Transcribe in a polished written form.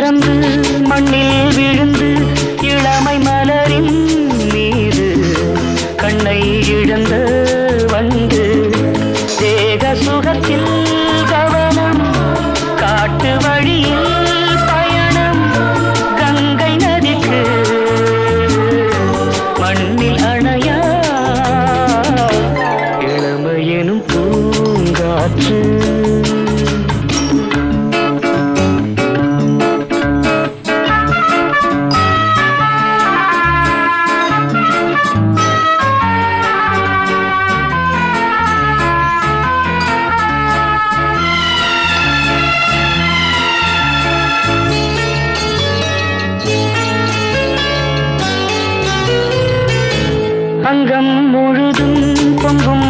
பிறந்து மண்ணில் விழுந்து இளமை மலரின் மீது கண்ணை இழந்து வந்து தேக சுகத்தில் கவனம் காட்டு வழியில் பயணம் கங்கை நதிக்கு மண்ணில் அணையா இளமையெனும் பூங்காற்று அங்கம் முழுதும் பொங்கும்